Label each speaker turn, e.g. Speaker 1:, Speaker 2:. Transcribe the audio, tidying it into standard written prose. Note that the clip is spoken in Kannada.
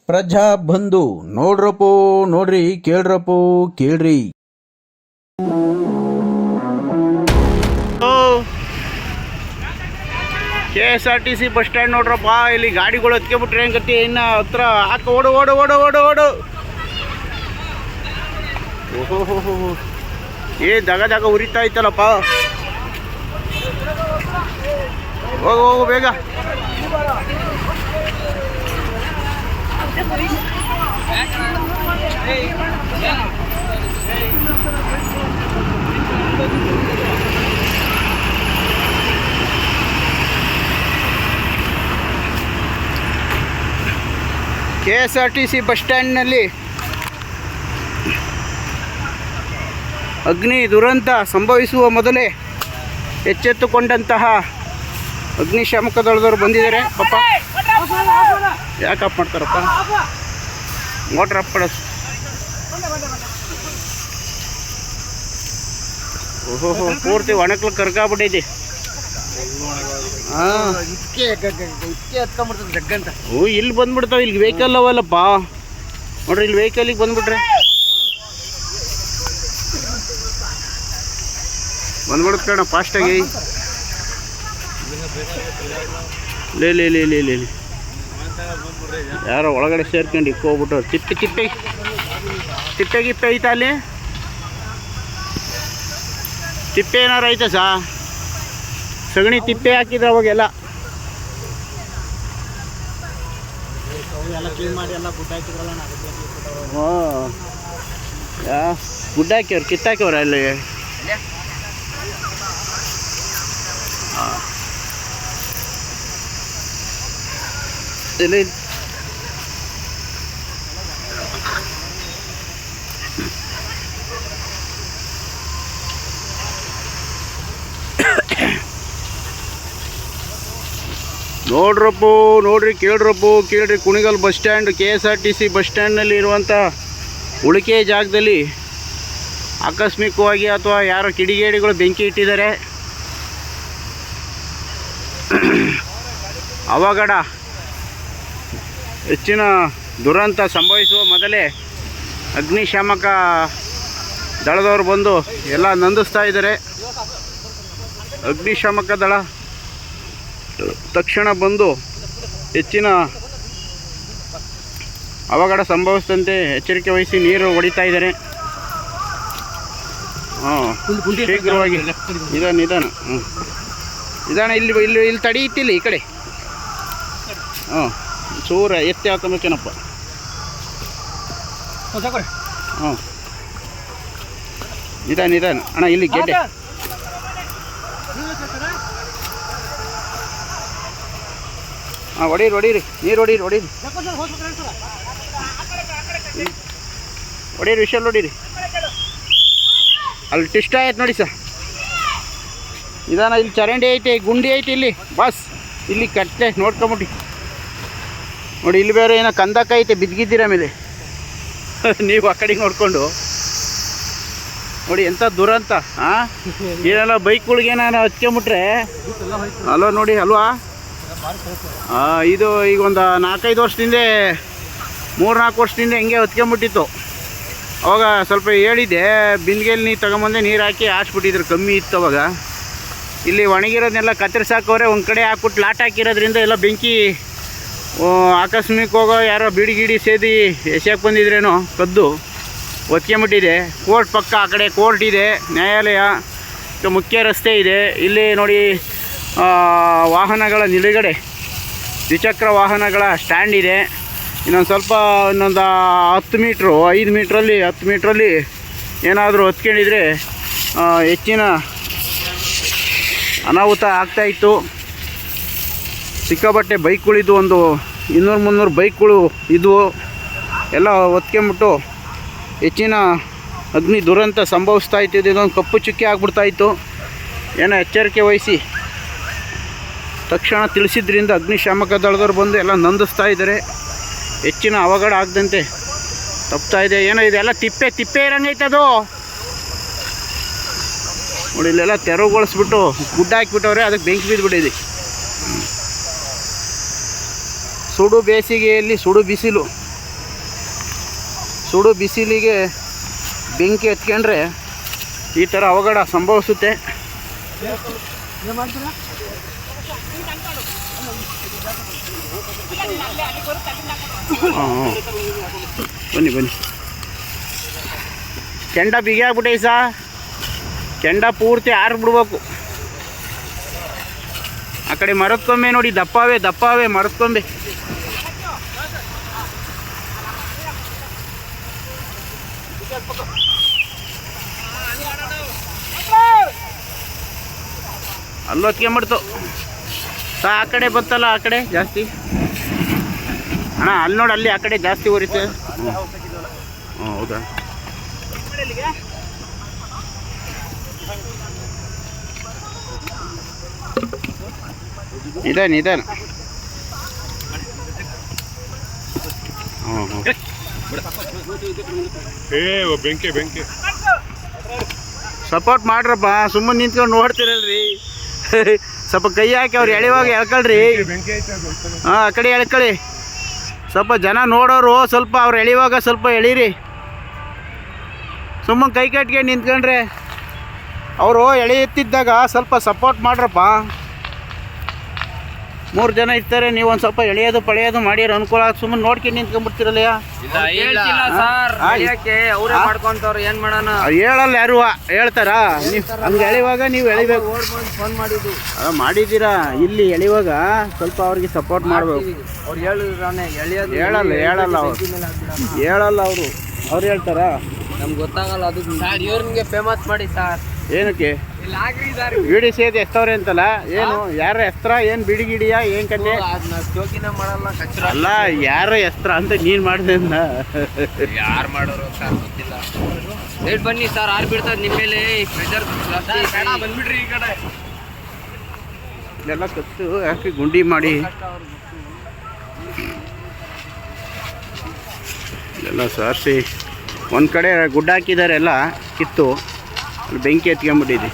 Speaker 1: ಪ್ರಜಾ ಬಂಧು ನೋಡ್ರಪ್ಪೋ ನೋಡ್ರಿ ಕೇಳ್ರಪ್ಪೋ ಕೇಳ್ರಿ.
Speaker 2: KSRTC ಬಸ್ ಸ್ಟ್ಯಾಂಡ್ ನೋಡ್ರಪ್ಪ. ಇಲ್ಲಿ ಗಾಡಿಗಳು ಹತ್ಕೊಬಿಟ್ರೆ ಹೆಂಗತಿ ಇನ್ನು ಹತ್ರ ಹಾಕ ಓಡು ಓಡು ಓಡು ಓಡು ಓಡು. ಓಹೋ ದಗ ಉರಿತಾ ಇತ್ತಲ್ಲಪ್ಪ. ಹೋಗು ಹೋಗು ಬೇಗ. KSRTC ಬಸ್ ಸ್ಟ್ಯಾಂಡ್ನಲ್ಲಿ ಅಗ್ನಿ ದುರಂತ ಸಂಭವಿಸುವ ಮೊದಲೇ ಎಚ್ಚೆತ್ತುಕೊಂಡಂತಹ ಅಗ್ನಿಶಾಮಕ ದಳದವರು ಬಂದಿದ್ದಾರೆ. ಪಾಪ ಯಾಕೆ ಆಫ್ ಮಾಡ್ತಾರಪ್ಪ? ಮೋಟ್ರ್ ಆಫ್ ಮಾಡೋದು. ಓಹೋ ಪೂರ್ತಿ ಒಣಕ್ಲು ಕರ್ಕಾಗ್ಬಿಟ್ಟೈತಿ. ಇಲ್ಲಿ ಬಂದ್ಬಿಡ್ತಾವ. ಇಲ್ಲಿ ವೆಹಿಕಲ್ ಅವಲ್ಲಪ್ಪ ನೋಡ್ರಿ. ಇಲ್ಲಿ ವೆಹಿಕಲಿಗೆ ಬಂದ್ಬಿಟ್ರೆ ಬಂದ್ಬಿಡುತ್ತೆ ಕಣ ಫಾಸ್ಟಾಗಿ. ಲೇ ಯಾರೋ ಒಳಗಡೆ ಸೇರ್ಕೊಂಡು ಹೋಗ್ಬಿಟ್ಟು ತಿಪ್ಪೆ ಗಿಪ್ಪೆ ಐತಾ? ಅಲ್ಲಿ ತಿಪ್ಪೆ ಏನಾರು ಐತೆ ಸಗಣಿ ತಿಪ್ಪೆ ಹಾಕಿದ್ರೆ ಅವಾಗೆಲ್ಲ ಗುಡ್ಡ ಹಾಕ್ಯವ್ರು ಕಿತ್ತಾಕ್ಯವ್ರ ಅಲ್ಲಿ. ಇಲ್ಲಿ ನೋಡ್ರಪ್ಪೋ ನೋಡ್ರಿ ಕೇಳ್ರಪ್ಪೋ ಕೇಳ್ರಿ. Kunigal bus stand KSRTC bus ಸ್ಟ್ಯಾಂಡ್ನಲ್ಲಿ ಇರುವಂಥ ಉಳಿಕೆ ಜಾಗದಲ್ಲಿ ಆಕಸ್ಮಿಕವಾಗಿ ಅಥವಾ ಯಾರೋ ಕಿಡಿಗೇಡಿಗಳು ಬೆಂಕಿ ಇಟ್ಟಿದ್ದಾರೆ. ಅವಘಡ ಹೆಚ್ಚಿನ ದುರಂತ ಸಂಭವಿಸುವ ಮೊದಲೇ ಅಗ್ನಿಶಾಮಕ ದಳದವರು ಬಂದು ಎಲ್ಲ ನಂದಿಸ್ತಾ ಇದ್ದಾರೆ. ಅಗ್ನಿಶಾಮಕ ದಳ ತಕ್ಷಣ ಬಂದು ಹೆಚ್ಚಿನ ಅವಘಡ ಸಂಭವಿಸಿದಂತೆ ಎಚ್ಚರಿಕೆ ವಹಿಸಿ ನೀರು ಹೊಡಿತಾ ಇದ್ದಾರೆ. ಶೀಘ್ರವಾಗಿ ನಿಧಾನ ನಿಧಾನ. ಇಲ್ಲಿ ತಡೆಯುತ್ತಿಲ್ಲ ಈ ಕಡೆ. ಚೂರ ಎತ್ತಿ ಹಾಕೋಬೇಕೇನಪ್ಪ. ನಿಧಾನ ಅಣ್ಣ. ಇಲ್ಲಿ ಗೆಡ್ಡೆ ಹೊಡೀರಿ ನೀರು ಹೊಡೀರಿ ವಿಷಲ್ ಹೊಡೀರಿ. ಅಲ್ಲಿ ಟಿಸ್ಟ್ ಆಯ್ತು ನೋಡಿ ನಿಧಾನ. ಇಲ್ಲಿ ಚರಂಡಿ ಐತೆ, ಗುಂಡಿ ಐತೆ ಇಲ್ಲಿ ಬಸ್. ಇಲ್ಲಿ ಕಟ್ಟೆ ನೋಡ್ಕೊಂಬಿಟ್ಟು ನೋಡಿ. ಇಲ್ಲಿ ಬೇರೆ ಏನೋ ಕಂದಕ ಐತೆ, ಬಿದ್ದಿದ್ದೀರ ಮೇಲೆ ನೀವು ಆ ಕಡೆಗೆ ನೋಡಿಕೊಂಡು ನೋಡಿ ಎಂಥ ದುರಂತ. ಏನೆಲ್ಲ ಬೈಕ್ಗಳಿಗೆ ನಾನು ಹಚ್ಕೊಂಬಿಟ್ರೆ ಅಲ್ವಾ ನೋಡಿ ಅಲ್ವಾ. ಇದು ಈಗ ಒಂದು 4-5 ವರ್ಷದಿಂದ 3-4 ವರ್ಷದಿಂದ ಹಿಂಗೆ ಹೊತ್ಕೊಂಬಿಟ್ಟಿತ್ತು. ಅವಾಗ ಸ್ವಲ್ಪ ಹೇಳಿದ್ದೆ, ಬಿಂದಿಗೆಯಲ್ಲಿ ನೀರು ತಗೊಂಬಂದೆ, ನೀರು ಹಾಕಿ ಹಾಸ್ಬಿಟ್ಟಿದ್ರು. ಕಮ್ಮಿ ಇತ್ತು ಅವಾಗ. ಇಲ್ಲಿ ಒಣಗಿರೋದನ್ನೆಲ್ಲ ಕತ್ತರಿಸಾಕವ್ರೆ. ಒಂದು ಕಡೆ ಹಾಕ್ಬಿಟ್ಟು ಲಾಟ್ ಹಾಕಿರೋದ್ರಿಂದ ಎಲ್ಲ ಬೆಂಕಿ ಆಕಸ್ಮಿಕವಾಗೋ ಯಾರೋ ಬಿಡಿ ಸೇದಿ ಎಸೆಯಕ್ಕೆ ಬಂದಿದ್ರೇನೋ ಕದ್ದು ಹೊತ್ಕೊಂಬಿಟ್ಟಿದೆ. ಕೋರ್ಟ್ ಪಕ್ಕ ಆ ಕಡೆ ಕೋರ್ಟ್ ಇದೆ, ನ್ಯಾಯಾಲಯ, ಮುಖ್ಯ ರಸ್ತೆ ಇದೆ. ಇಲ್ಲಿ ನೋಡಿ ವಾಹನಗಳ ನಿಲುಗಡೆ, ದ್ವಿಚಕ್ರ ವಾಹನಗಳ ಸ್ಟ್ಯಾಂಡ್ ಇದೆ. ಇನ್ನೊಂದು 10 ಮೀಟ್ರು 5 ಮೀಟ್ರಲ್ಲಿ 10 ಮೀಟ್ರಲ್ಲಿ ಏನಾದರೂ ಹೊತ್ಕೊಂಡಿದ್ರೆ ಹೆಚ್ಚಿನ ಅನಾಹುತ ಆಗ್ತಾಯಿತ್ತು. ಸಿಕ್ಕಾಬಟ್ಟೆ ಬೈಕ್ಗಳಿದ್ದು, ಒಂದು 200-300 ಬೈಕ್ಗಳು ಇದ್ವು. ಎಲ್ಲ ಹೊತ್ಕೊಂಬಿಟ್ಟು ಹೆಚ್ಚಿನ ಅಗ್ನಿ ದುರಂತ ಸಂಭವಿಸ್ತಾ ಇತ್ತು. ಇದೊಂದು ಕಪ್ಪು ಚುಕ್ಕಿ ಆಗ್ಬಿಡ್ತಾಯಿತ್ತು. ಏನೋ ಎಚ್ಚರಿಕೆ ವಹಿಸಿ ತಕ್ಷಣ ತಿಳಿಸಿದ್ರಿಂದ ಅಗ್ನಿಶಾಮಕ ದಳದವ್ರು ಬಂದು ಎಲ್ಲ ನಂದಿಸ್ತಾ ಇದ್ದಾರೆ. ಹೆಚ್ಚಿನ ಅವಘಡ ಆಗದಂತೆ ತಪ್ತಾ ಇದೆ. ಏನೋ ಇದೆಲ್ಲ ತಿಪ್ಪೆ ಇರಂಗೈತೆ ಅದು ನೋಡಿ. ಇಲ್ಲೆಲ್ಲ ತೆರವುಗೊಳಿಸ್ಬಿಟ್ಟು ಗುಡ್ಡ ಹಾಕಿಬಿಟ್ಟವ್ರೆ, ಅದಕ್ಕೆ ಬೆಂಕಿ ಬಿದ್ದುಬಿಟ್ಟಿದೆ. ಸುಡು ಬೇಸಿಗೆಯಲ್ಲಿ ಸುಡು ಬಿಸಿಲು ಸುಡು ಬಿಸಿಲಿಗೆ ಬೆಂಕಿ ಎತ್ಕೊಂಡ್ರೆ ಈ ಥರ ಅವಘಡ ಸಂಭವಿಸುತ್ತೆ. ಹಾಂ ಬನ್ನಿ ಬನ್ನಿ. ಕೆಂಡ ಬಿಗಿ ಆಗ್ಬಿಟ್ಟೆ ಸಾ, ಕೆಂಡ ಪೂರ್ತಿ ಆರ್ಬಿಡ್ಬೇಕು. ಆ ಕಡೆ ಮರದ ಕೊಂಬೆ ನೋಡಿ, ದಪ್ಪಾವೆ ಮರದ ಕೊಂಬೆ. ಅಲ್ಲೂ ಹೊತ್ಕೊಂಬಿಡ್ತು ಸಾ. ಆ ಕಡೆ ಬತ್ತಲ್ಲ, ಆ ಕಡೆ ಜಾಸ್ತಿ ಅಣ್ಣ. ಅಲ್ಲಿ ನೋಡಿ, ಅಲ್ಲಿ ಆ ಕಡೆ ಜಾಸ್ತಿ ಉರಿತೆ. ಹ್ಞೂ ಹೌದಾ. ನಿಧಾನ. ಹ್ಞೂ
Speaker 3: ಬೆಂಕಿ
Speaker 2: ಸಪೋರ್ಟ್ ಮಾಡ್ರಪ್ಪ, ಸುಮ್ಮನೆ ನಿಂತ್ಕೊಂಡು ನೋಡ್ತಿರಲ್ರಿ. ಸ್ವಲ್ಪ ಕೈ ಹಾಕಿ ಅವ್ರು ಎಳೆಯುವಾಗ ಎಳ್ಕೊಳ್ರಿ. ಹಾಂ, ಆ ಕಡೆ ಎಳ್ಕೊಳ್ಳಿ. ಸ್ವಲ್ಪ ಜನ ನೋಡೋರು ಸ್ವಲ್ಪ ಅವ್ರು ಎಳೆಯುವಾಗ ಸ್ವಲ್ಪ ಎಳೀರಿ. ಸುಮ್ಮನೆ ಕೈ ಕಟ್ಕೊಂಡು ನಿಂತ್ಕೊಂಡ್ರೆ ಅವರು ಎಳೆಯುತ್ತಿದ್ದಾಗ ಸ್ವಲ್ಪ ಸಪೋರ್ಟ್ ಮಾಡ್ರಪ್ಪ. 3 ಜನ ಇರ್ತಾರೆ, ನೀವು ಒಂದು ಸ್ವಲ್ಪ ಎಳೆಯೋದು ಪಳೆಯೋದು ಮಾಡಿರೋ ಅನುಕೂಲ. ಸುಮ್ಮನೆ ನೋಡ್ಕೊಂಡು ನಿಂತ್ಕೊಂಡ್ಬಿಡ್ತಿರಲ್ಲಯ್ಯ. ಹೇಳಲ್ಲ ಯಾರು, ಹೇಳ್ತಾರಾ? ನೀವು ಹಂಗೆ ಎಳೆಯುವಾಗ ನೀವು ಎಳಿಬೇಕು. ಮಾಡಿದ್ದೀರಾ ಇಲ್ಲಿ ಎಳೆಯುವಾಗ ಸ್ವಲ್ಪ ಅವ್ರಿಗೆ ಸಪೋರ್ಟ್ ಮಾಡಬೇಕು. ಹೇಳಲ್ಲ ಅವ್ರು ಹೇಳ್ತಾರಾ?
Speaker 4: ನಮ್ಗೆ ಗೊತ್ತಾಗಲ್ಲ ಅದು. ಇವ್ರಿಗೆ ಫೇಮಸ್ ಮಾಡಿ ಸರ್.
Speaker 2: ಏನಕ್ಕೆ ವಿಡಿ ಸೇದಿ ಎಸ್ತವ್ರೆ ಅಂತಲ್ಲ? ಏನು ಯಾರ ಎಸ್ತ್ರ? ಏನು ಬಿಡಿಗಿಡಿಯಾ? ಏನು ಕನ್ನೆ?
Speaker 4: ಜೋಕಿನ ಮಾಡಲ್ಲ,
Speaker 2: ಅಲ್ಲ, ಯಾರ ಎಸ್ತ್ರ ಅಂತ ನೀನು ಮಾಡಿದೆ.
Speaker 4: ಯಾರು ಮಾಡೋರು ಸರ್ ಗೊತ್ತಿಲ್ಲ. ರೇಟ್ ಬನ್ನಿ ಸರ್, ಆರು ಬಿಡ್ತದೆ ನಿಮ್ಮ ಮೇಲೆ ಪ್ರೆಷರ್ ಬಂದ್ಬಿಡ್ರಿ ಈ ಕಡೆ.
Speaker 2: ಎಲ್ಲ ಕತ್ತು ಹಾಕಿ ಗುಂಡಿ ಮಾಡಿ ಎಲ್ಲ ಸಾರಿಸಿ ಒಂದು ಕಡೆ ಗುಡ್ಡ ಹಾಕಿದ್ದಾರೆ. ಎಲ್ಲ ಕಿತ್ತು ಬೆಂಕಿ ಎತ್ಕೊಂಡ್ಬಿಟ್ಟಿದೆ.